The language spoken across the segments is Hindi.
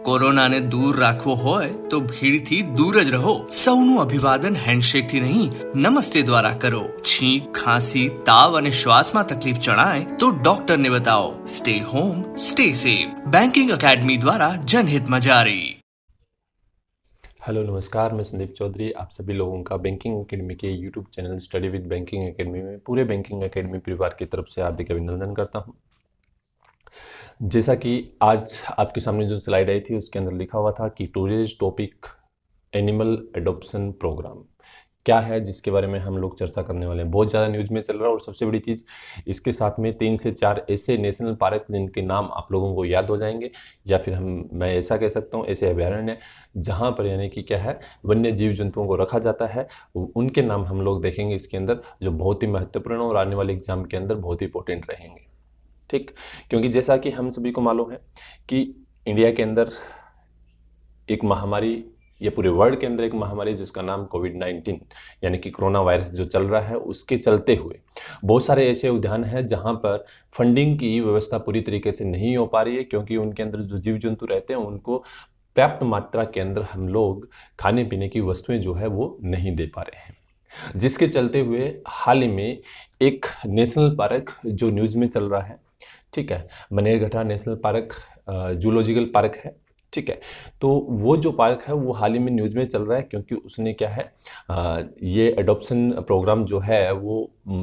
કોરોનાને દૂર રાખવો હોય તો ભીડથી દૂર જ રહો. સૌનું અભિવાદન હેન્ડશેકથી નહીં, નમસ્તે દ્વારા કરો. છીંક, ખાંસી, તાવ અને શ્વાસમાં તકલીફ જણાય તો ડોક્ટરને બતાવો. Stay home, stay safe. Banking academy द्वारा जनहित में जारी. हेलो नमस्कार, मैं संदीप चौधरी आप सभी लोगों का बैंकिंग एकेडमी के YouTube channel study with banking academy में पूरे बैंकिंग एकेडमी परिवार की तरफ से हार्दिक अभिनंदन करता हूं. जैसा कि आज आपके सामने जो स्लाइड आई थी उसके अंदर लिखा हुआ था कि today's topic animal adoption program क्या है, जिसके बारे में हम लोग चर्चा करने वाले हैं. बहुत ज़्यादा न्यूज़ में चल रहा है और सबसे बड़ी चीज़ इसके साथ में 3 से 4 ऐसे नेशनल पार्क जिनके नाम आप लोगों को याद हो जाएंगे, या फिर मैं ऐसा कह सकता हूँ ऐसे अभयारण्य जहाँ पर यानी कि क्या है वन्य जीव जंतुओं को रखा जाता है, उनके नाम हम लोग देखेंगे इसके अंदर, जो बहुत ही महत्वपूर्ण और आने वाले एग्जाम के अंदर बहुत ही इंपॉर्टेंट रहेंगे. ठीक, क्योंकि जैसा कि हम सभी को मालूम है कि इंडिया के अंदर एक महामारी या पूरे वर्ल्ड के अंदर एक महामारी जिसका नाम कोविड-19 यानी कि कोरोना वायरस जो चल रहा है, उसके चलते हुए बहुत सारे ऐसे उद्यान हैं जहां पर फंडिंग की व्यवस्था पूरी तरीके से नहीं हो पा रही है, क्योंकि उनके अंदर जो जीव जंतु रहते हैं उनको पर्याप्त मात्रा के अंदर हम लोग खाने पीने की वस्तुएं जो है वो नहीं दे पा रहे हैं. जिसके चलते हुए हाल ही में एक नेशनल पार्क जो न्यूज़ में चल रहा है, ठीक है, Bannerghatta national park zoological park है. ठीक है, तो वो जो पार्क है वो हाल ही में न्यूज़ में चल रहा है, क्योंकि उसने क्या है ये एडॉप्शन प्रोग्राम जो है वो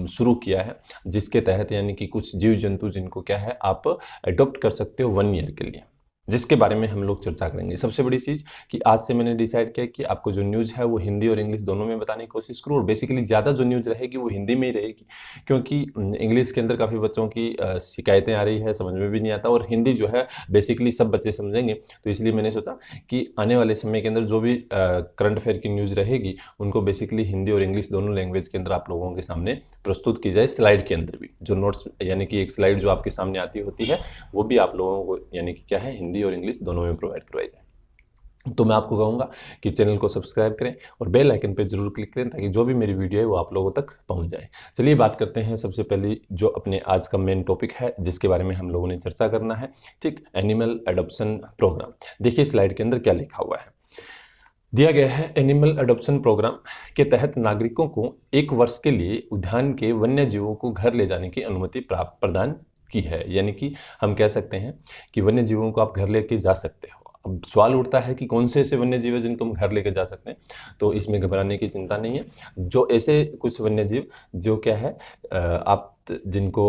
शुरू किया है, जिसके तहत यानी कि कुछ जीव जंतु जिनको क्या है आप एडॉप्ट कर सकते हो 1 ईयर के लिए, जिसके बारे में हम लोग चर्चा करेंगे. सबसे बड़ी चीज़ कि आज से मैंने डिसाइड किया कि आपको जो न्यूज़ है वो हिंदी और इंग्लिश दोनों में बताने की कोशिश करूँ, और बेसिकली ज़्यादा जो न्यूज़ रहेगी वो हिंदी में ही रहेगी, क्योंकि इंग्लिश के अंदर काफ़ी बच्चों की शिकायतें आ रही है, समझ में भी नहीं आता, और हिंदी जो है बेसिकली सब बच्चे समझेंगे. तो इसलिए मैंने सोचा कि आने वाले समय के अंदर जो भी करंट अफेयर की न्यूज़ रहेगी उनको बेसिकली हिंदी और इंग्लिश दोनों लैंग्वेज के अंदर आप लोगों के सामने प्रस्तुत की जाए. स्लाइड के अंदर भी जो नोट्स यानी कि एक स्लाइड जो आपके सामने आती होती है वो भी आप लोगों को यानी कि क्या है हिंदी और इंग्लिश दोनों में प्रोवाइड करवाई जाए. तो मैं आपको कहूँगा कि चैनल को सब्सक्राइब करें और बेल आइकन पे जरूर क्लिक करें, ताकि जो भी मेरी वीडियो है वो आप लोगों तक पहुँच जाए. चलिए बात करते हैं सबसे पहले जो अपने आज का मेन टॉपिक है जिसके बारे में हम लोगों ने चर्चा करना है. ठीक, एनिमल एडॉप्शन प्रोग्राम. देखिए स्लाइड के अंदर क्या लिखा हुआ है, दिया गया है एनिमल एडॉप्शन प्रोग्राम के तहत नागरिकों को 1 वर्ष के लिए उद्यान के वन्य जीवों को घर ले जाने की अनुमति प्रदान की है. यानी कि हम कह सकते हैं कि वन्य जीवों को आप घर लेके जा सकते हो. अब सवाल उठता है कि कौन से ऐसे वन्य जीव है जिनको हम घर लेके जा सकते हैं, तो इसमें घबराने की चिंता नहीं है. जो ऐसे कुछ वन्य जीव जो क्या है आप जिनको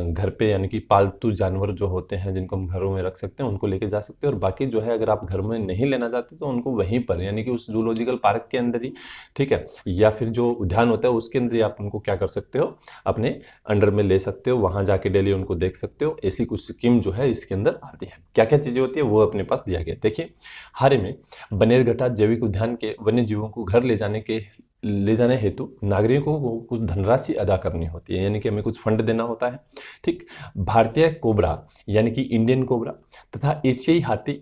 घर पे यानी कि पालतू जानवर जो होते हैं जिनको हम घरों में रख सकते हैं उनको लेके जा सकते हैं, और बाकी जो है अगर आप घर में नहीं लेना चाहते तो उनको वहीं पर यानी कि उस जूलॉजिकल पार्क के अंदर ही, ठीक है, या फिर जो उद्यान होता है उसके अंदर ही आप उनको क्या कर सकते हो अपने अंडर में ले सकते हो, वहां जाके डेली उनको देख सकते हो. ऐसी कुछ स्कीम जो है इसके अंदर आती है. क्या क्या चीजें होती है वो अपने पास दिया गया. देखिए हाल ही में बनेरघट्टा जैविक उद्यान के वन्य जीवों को घर ले जाने हेतु नागरिकों को कुछ धनराशि अदा करनी होती है, यानी कि हमें कुछ फंड देना होता है. ठीक, भारतीय कोबरा यानी कि इंडियन कोबरा तथा एशियाई हाथी,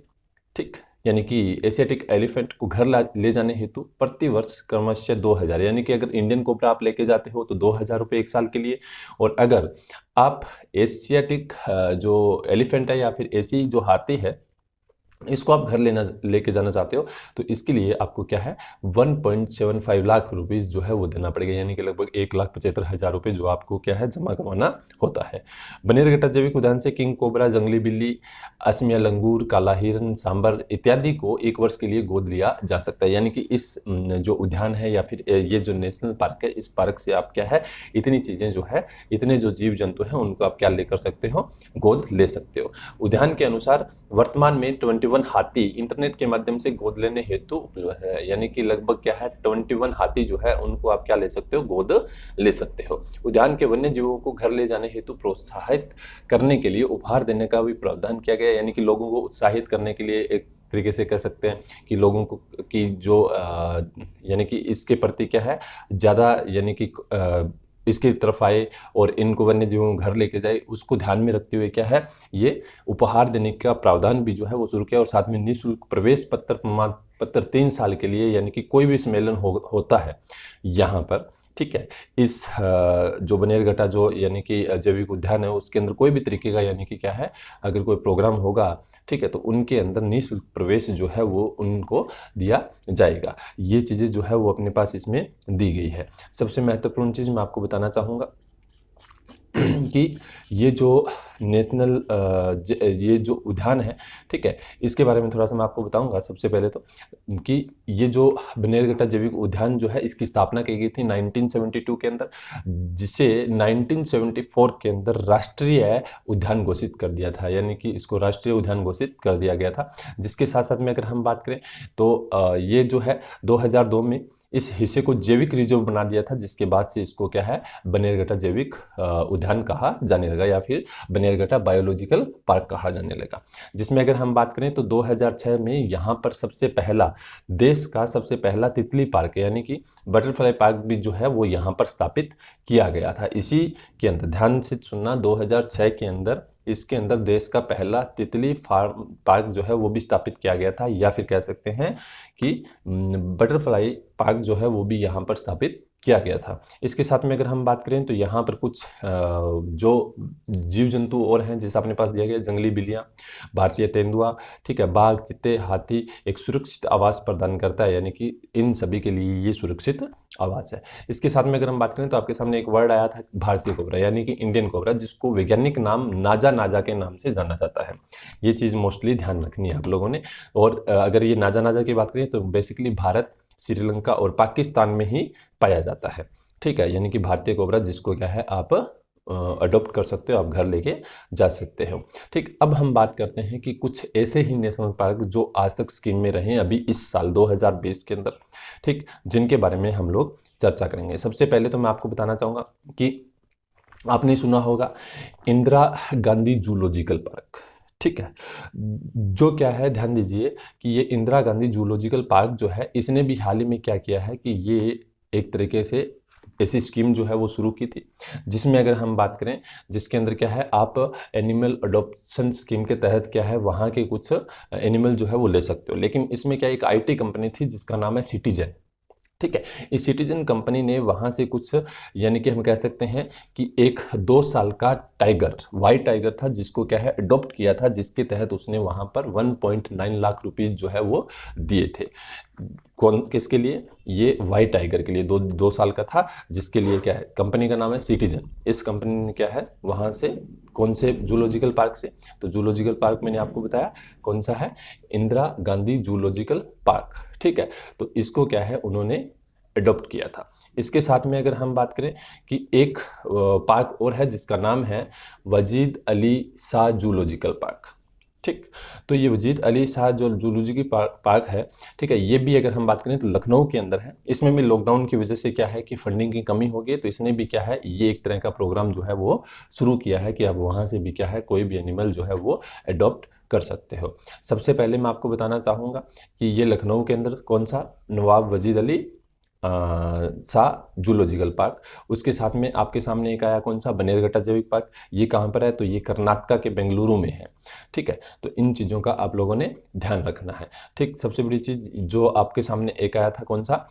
ठीक, यानी कि एशियाटिक एलिफेंट को घर ले जाने हेतु प्रति वर्ष क्रमशः 2000, यानी कि अगर इंडियन कोबरा आप लेके जाते हो तो 2000 रुपये 1 साल के लिए, और अगर आप एशियाटिक जो एलिफेंट है या फिर एशियाई जो हाथी है इसको आप घर लेके जाना चाहते हो तो इसके लिए आपको क्या है 1.75 लाख रुपीस जो है वो देना पड़ेगा, यानी कि लगभग 1,75,000 रुपये जो आपको क्या है जमा करवाना होता है. बनेरघट्टा जैविक उद्यान से किंग कोबरा, जंगली बिल्ली, असमिया लंगूर, काला हिरन, सांबर इत्यादि को 1 वर्ष के लिए गोद लिया जा सकता है. यानी कि इस जो उद्यान है या फिर ये जो नेशनल पार्क है, इस पार्क से आप क्या है इतनी चीज़ें जो है, इतने जो जीव जंतु हैं उनको आप क्या लेकर सकते हो, गोद ले सकते हो. उद्यान के अनुसार वर्तमान में 21 हाथी इंटरनेट के माध्यम से गोद लेने हेतु उपलब्ध है, यानी कि लगभग क्या है 21 हाथी जो है उनको आप क्या ले सकते हो, गोद ले सकते हो. उद्यान के वन्य जीवों को घर ले जाने हेतु प्रोत्साहित करने के लिए उपहार देने का भी प्रावधान किया गया, यानी कि लोगों को उत्साहित करने के लिए एक तरीके से कह सकते हैं कि लोगों को की जो यानी कि इसके प्रति क्या है ज़्यादा यानी कि इसकी तरफ आए और इनको वन्य जीवों को घर लेके जाए, उसको ध्यान में रखते हुए क्या है ये उपहार देने का प्रावधान भी जो है वो शुरू किया, और साथ में निःशुल्क प्रवेश पत्र प्रमाण पत्र 3 साल के लिए, यानी कि कोई भी सम्मेलन होता है यहाँ पर ठीक है। इस जो बनेरघट्टा जो यानी कि जैविक उद्यान है उसके अंदर कोई भी तरीके का यानी कि क्या है, अगर कोई प्रोग्राम होगा, ठीक है, तो उनके अंदर निःशुल्क प्रवेश जो है वो उनको दिया जाएगा। ये चीज़ें जो है वो अपने पास इसमें दी गई है। सबसे महत्वपूर्ण चीज़ मैं आपको बताना चाहूँगा कि ये जो नेशनल ये जो उद्यान है, ठीक है, इसके बारे में थोड़ा सा मैं आपको बताऊंगा। सबसे पहले तो कि ये जो बनेरघट्टा जैविक उद्यान जो है इसकी स्थापना की गई थी 1972 के अंदर, जिसे 1974 के अंदर राष्ट्रीय उद्यान घोषित कर दिया था, यानी कि इसको राष्ट्रीय उद्यान घोषित कर दिया गया था। जिसके साथ साथ में अगर हम बात करें तो ये जो है 2002 में इस हिस्से को जैविक रिजर्व बना दिया था, जिसके बाद से इसको क्या है, बनेरघट्टा जैविक उद्यान कहा जाने लगा या फिर बनेरघट्टा बायोलॉजिकल पार्क कहा जाने लगा। जिसमें अगर हम बात करें तो 2006 में यहाँ पर सबसे पहला, देश का सबसे पहला तितली पार्क यानी कि बटरफ्लाई पार्क भी जो है वो यहाँ पर स्थापित किया गया था। इसी के अंदर ध्यान से सुनना, 2006 के अंदर इसके अंदर देश का पहला तितली फार्म पार्क जो है वो भी स्थापित किया गया था, या फिर कह सकते हैं कि बटरफ्लाई पार्क जो है वो भी यहाँ पर स्थापित किया गया था। इसके साथ में अगर हम बात करें तो यहाँ पर कुछ जो जीव जंतु और हैं, जैसे अपने पास दिया गया जंगली बिल्लियाँ, भारतीय तेंदुआ, ठीक है, बाघ, चीते, हाथी एक सुरक्षित आवास प्रदान करता है, यानी कि इन सभी के लिए ये सुरक्षित आवास है। इसके साथ में अगर हम बात करें तो आपके सामने एक वर्ड आया था भारतीय कोबरा यानी कि इंडियन कोबरा, जिसको वैज्ञानिक नाम नाजा नाजा के नाम से जाना जाता है। ये चीज़ मोस्टली ध्यान रखनी है आप लोगों ने। और अगर ये नाजा नाजा की बात करें तो बेसिकली भारत, श्रीलंका और पाकिस्तान में ही पाया जाता है, ठीक है, यानी कि भारतीय कोबरा, जिसको क्या है आप अडॉप्ट कर सकते हो, आप घर लेके जा सकते हो। ठीक, अब हम बात करते हैं कि कुछ ऐसे ही नेशनल पार्क जो आज तक स्कीम में रहे अभी इस साल 2020 के अंदर, ठीक, जिनके बारे में हम लोग चर्चा करेंगे। सबसे पहले तो मैं आपको बताना चाहूँगा कि आपने सुना होगा इंदिरा गांधी जूलॉजिकल पार्क, ठीक है, जो क्या है, ध्यान दीजिए कि ये इंदिरा गांधी जूलॉजिकल पार्क जो है इसने भी हाल ही में क्या किया है कि ये एक तरीके से ऐसी स्कीम जो है वो शुरू की थी, जिसमें अगर हम बात करें, जिसके अंदर क्या है आप एनिमल अडॉप्शन स्कीम के तहत क्या है वहाँ के कुछ एनिमल जो है वो ले सकते हो। लेकिन इसमें क्या, एक IT कंपनी थी जिसका नाम है सिटीजन, ठीक है, इस सिटीजन कंपनी ने वहाँ से कुछ, यानी कि हम कह सकते हैं कि एक 2 साल का टाइगर, वाइट टाइगर था, जिसको क्या है अडॉप्ट किया था, जिसके तहत उसने वहाँ पर 1.9 लाख रुपीस जो है वो दिए थे। कौन, किसके लिए? ये वाइट टाइगर के लिए, 2 साल का था, जिसके लिए क्या है, कंपनी का नाम है सिटीजन। इस कंपनी ने क्या है वहाँ से, कौन से जूलॉजिकल पार्क से, तो जूलॉजिकल पार्क मैंने आपको बताया कौन सा है, इंदिरा गांधी जूलॉजिकल पार्क, ठीक है, तो इसको क्या है उन्होंने अडॉप्ट किया था। इसके साथ में अगर हम बात करें कि एक पार्क और है जिसका नाम है वजीद अली शाह जूलॉजिकल पार्क, ठीक, तो ये वजीद अली शाह जो जूलॉजिकल पार्क है, ठीक है, ये भी अगर हम बात करें तो लखनऊ के अंदर है। इसमें भी लॉकडाउन की वजह से क्या है कि फंडिंग की कमी हो गई, तो इसने भी क्या है ये एक तरह का प्रोग्राम जो है वो शुरू किया है कि अब वहाँ से भी क्या है कोई भी एनिमल जो है वो अडॉप्ट कर सकते हो। सबसे पहले मैं आपको बताना चाहूँगा कि ये लखनऊ के अंदर कौन सा, नवाब वजीद अली शाह जूलॉजिकल पार्क। उसके साथ में आपके सामने एक आया कौन सा, बनेरघट्टा जैविक पार्क। ये कहाँ पर है, तो ये कर्नाटका के बेंगलुरु में है, ठीक है, तो इन चीज़ों का आप लोगों ने ध्यान रखना है। ठीक, सबसे बड़ी चीज़ जो आपके सामने एक आया था कौन सा,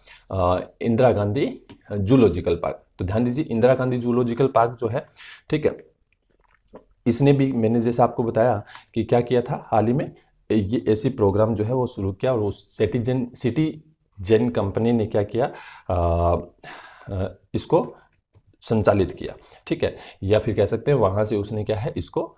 इंदिरा गांधी जूलॉजिकल पार्क। तो ध्यान दीजिए इंदिरा गांधी जूलॉजिकल पार्क जो है, ठीक है, इसने भी मैंने जैसे आपको बताया कि क्या किया था हाल ही में, ये ऐसी प्रोग्राम जो है वो शुरू किया, और उस सिटीजन कंपनी ने क्या किया, इसको संचालित किया, ठीक है, या फिर कह सकते हैं वहाँ से उसने क्या है इसको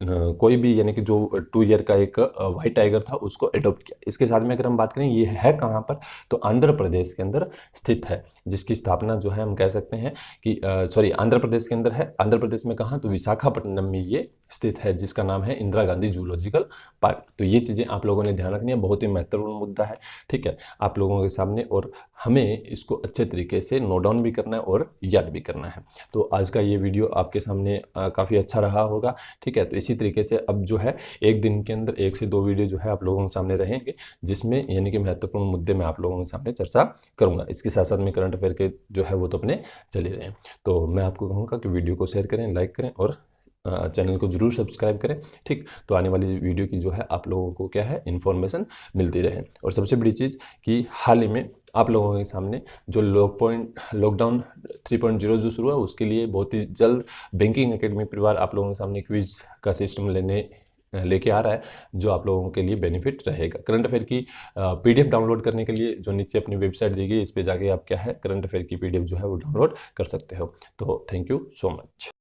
कोई भी, यानी कि जो 2 ईयर का एक वाइट टाइगर था उसको अडॉप्ट किया। इसके साथ में अगर हम बात करें ये है कहाँ पर, तो आंध्र प्रदेश के अंदर स्थित है, जिसकी स्थापना जो है हम कह सकते हैं कि सॉरी आंध्र प्रदेश के अंदर है। आंध्र प्रदेश में कहाँ, तो विशाखापट्टनम में ये स्थित है, जिसका नाम है इंदिरा गांधी जूलॉजिकल पार्क। तो ये चीज़ें आप लोगों ने ध्यान रखनी है, बहुत ही महत्वपूर्ण मुद्दा है, ठीक है, आप लोगों के सामने, और हमें इसको अच्छे तरीके से नोट डाउन भी करना है और याद भी करना है। तो आज का ये वीडियो आपके सामने काफ़ी अच्छा रहा होगा, ठीक है, तो इसी तरीके से अब जो है एक दिन के अंदर 1 से 2 वीडियो जो है आप लोगों के सामने रहेंगे, जिसमें यानी कि महत्वपूर्ण मुद्दे मैं आप लोगों के सामने चर्चा करूँगा। इसके साथ साथ में करंट अफेयर के जो है वो तो अपने चले रहे हैं। तो मैं आपको कहूँगा कि वीडियो को शेयर करें, लाइक करें और चैनल को जरूर सब्सक्राइब करें, ठीक, तो आने वाली वीडियो की जो है आप लोगों को क्या है इन्फॉर्मेशन मिलती रहे। और सबसे बड़ी चीज़ कि हाल ही में आप लोगों के सामने जो लॉकडाउन 3.0 जो शुरू है उसके लिए बहुत ही जल्द बैंकिंग एकेडमी परिवार आप लोगों के सामने क्विज का सिस्टम लेके आ रहा है, जो आप लोगों के लिए बेनिफिट रहेगा। करंट अफेयर की पीडीएफ डाउनलोड करने के लिए जो नीचे अपनी वेबसाइट दी गई, इस पे जाके आप क्या है करंट अफेयर की पीडीएफ जो है वो डाउनलोड कर सकते हो। तो थैंक यू सो मच।